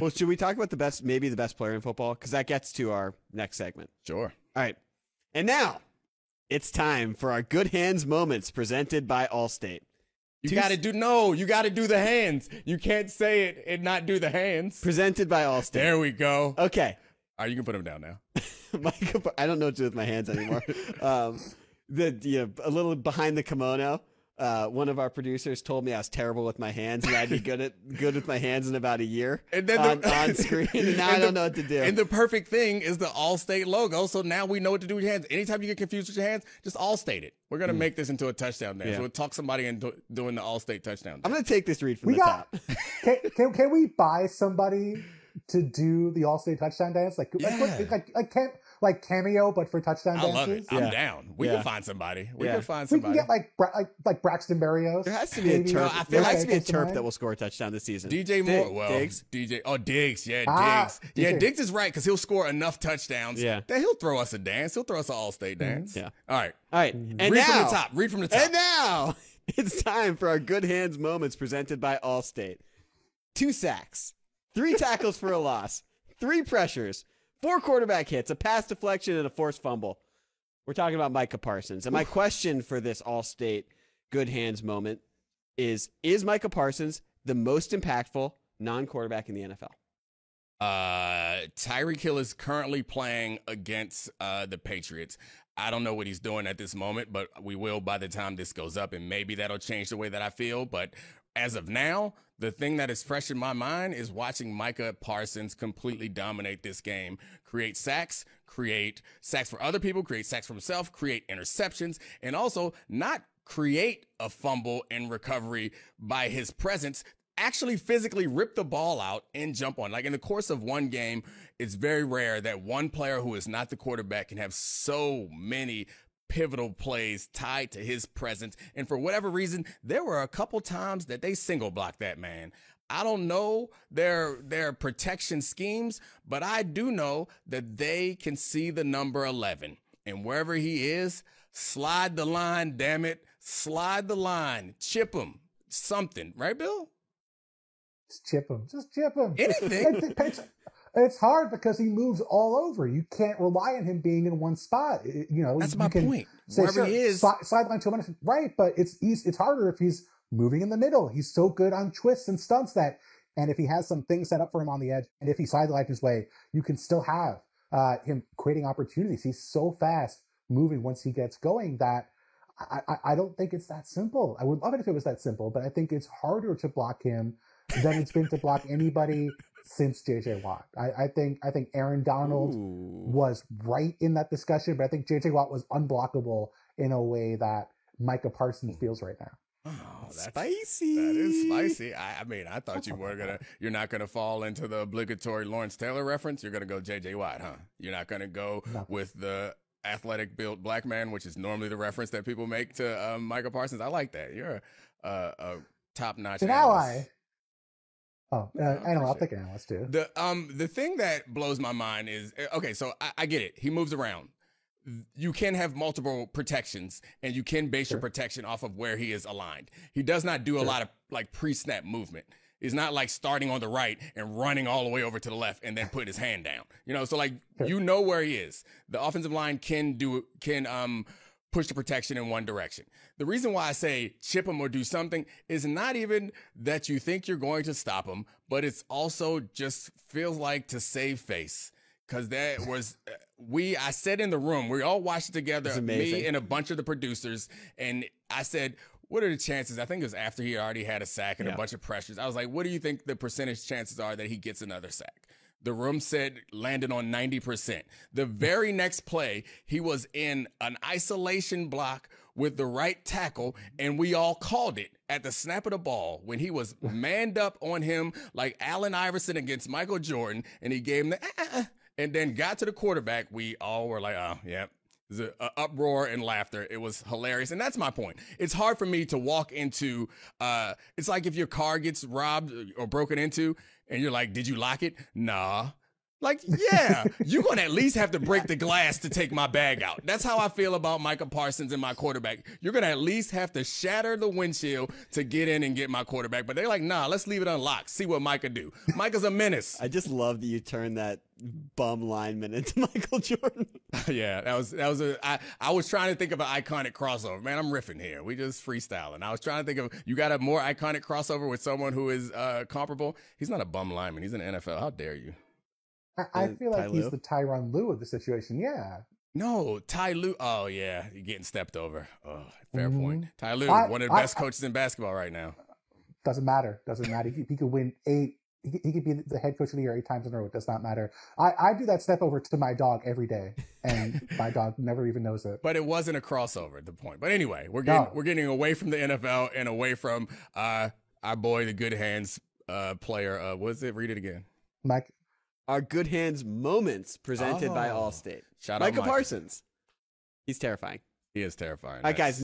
Well, should we talk about maybe the best player in football? Because that gets to our next segment. Sure. All right. And now it's time for our Good Hands moments presented by Allstate. You got to do the hands. You can't say it and not do the hands. Presented by Allstate. There we go. Okay. All right, you can put them down now. I don't know what to do with my hands anymore. A little behind the kimono. One of our producers told me I was terrible with my hands and I'd be good with my hands in about a year and then on screen. And now I don't know what to do. And the perfect thing is the Allstate logo. So now we know what to do with your hands. Anytime you get confused with your hands, just Allstate it. We're going to make this into a touchdown dance. Yeah. We'll talk somebody into doing the Allstate touchdown dance. I'm going to take this read from the top. Can we buy somebody to do the Allstate touchdown dance? Like Cameo, but for touchdown dances? I love it. I'm down. We can find somebody. We can get like Braxton Berrios. There has to be a Terp. There has to be a Terp that will score a touchdown this season. DJ Moore. Diggs. Diggs. Yeah, Diggs. Yeah, Diggs is right because he'll score enough touchdowns that he'll throw us a dance. He'll throw us an Allstate dance. Yeah. All right. And Read from the top. And now it's time for our Good Hands moments presented by Allstate. 2 sacks, 3 tackles for a loss, 3 pressures, 4 quarterback hits, a pass deflection, and a forced fumble. We're talking about Micah Parsons. And my question for this Allstate Good Hands moment is Micah Parsons the most impactful non-quarterback in the NFL? Tyreek Hill is currently playing against the Patriots. I don't know what he's doing at this moment, but we will by the time this goes up, and maybe that'll change the way that I feel. But as of now, the thing that is fresh in my mind is watching Micah Parsons completely dominate this game, create sacks for other people, create sacks for himself, create interceptions, and also not create a fumble in recovery by his presence, actually physically rip the ball out and jump on. Like in the course of one game, it's very rare that one player who is not the quarterback can have so many pivotal plays tied to his presence. And for whatever reason, there were a couple times that they single blocked that man. I don't know their protection schemes, but I do know that they can see the number 11. And wherever he is, slide the line, damn it. Slide the line. Chip him. Something. Right, Bill? Just chip him. Anything. It's hard because he moves all over. You can't rely on him being in one spot. That's my point. Wherever he is, sideline 2 minutes, right? But it's harder if he's moving in the middle. He's so good on twists and stunts and if he has some things set up for him on the edge, and if he sidelines his way, you can still have him creating opportunities. He's so fast moving once he gets going that I don't think it's that simple. I would love it if it was that simple, but I think it's harder to block him than it's been to block anybody since J.J. Watt. I think Aaron Donald was right in that discussion, but I think J.J. Watt was unblockable in a way that Micah Parsons feels right now. Oh, that's spicy. That is spicy. I thought you're not gonna fall into the obligatory Lawrence Taylor reference. You're gonna go J.J. Watt, huh? You're not gonna go with the athletic built black man, which is normally the reference that people make to Micah Parsons. I like that. You're a top-notch an ally. Oh, I'll take an analyst too. The thing that blows my mind is, okay, so I get it. He moves around. You can have multiple protections, and you can base your protection off of where he is aligned. He does not do a lot of like pre-snap movement. He's not like starting on the right and running all the way over to the left and then put his hand down. So like where he is. The offensive line can push the protection in one direction. The reason why I say chip him or do something is not even that you think you're going to stop him, but it's also just feels like to save face. Because that was, I said in the room, we all watched it together, me and a bunch of the producers, and I said, what are the chances? I think it was after he already had a sack and a bunch of pressures. I was like, what do you think the percentage chances are that he gets another sack? The room said landed on 90%. The very next play, he was in an isolation block with the right tackle, and we all called it at the snap of the ball when he was manned up on him like Allen Iverson against Michael Jordan, and he gave him the and then got to the quarterback. We all were like, oh, yeah. There's an uproar and laughter. It was hilarious. And that's my point. It's hard for me to walk into, it's like if your car gets robbed or broken into and you're like, did you lock it? Nah. Like, yeah, you're going to at least have to break the glass to take my bag out. That's how I feel about Micah Parsons and my quarterback. You're going to at least have to shatter the windshield to get in and get my quarterback. But they're like, nah, let's leave it unlocked. See what Micah do. Micah's a menace. I just love that you turned that bum lineman into Michael Jordan. Yeah, I was trying to think of an iconic crossover. Man, I'm riffing here. We just freestyling. I was trying to think of, you got a more iconic crossover with someone who is comparable. He's not a bum lineman. He's in the NFL. How dare you? I feel like he's Lue? the Tyronn Lue of the situation. Yeah. No, Ty Lue. Oh, yeah. You're getting stepped over. Oh, fair point. Ty Lue, one of the best coaches in basketball right now. Doesn't matter. He could win 8. He could be the head coach of the year 8 times in a row. It does not matter. I do that step over to my dog every day, and my dog never even knows it. But it wasn't a crossover at the point. But anyway, we're getting away from the NFL and away from our boy, the good hands player. What is it? Read it again. Mike. Our good hands moments presented by Allstate. Shout out Micah Mike. Parsons. He's terrifying. He is terrifying. All right, guys.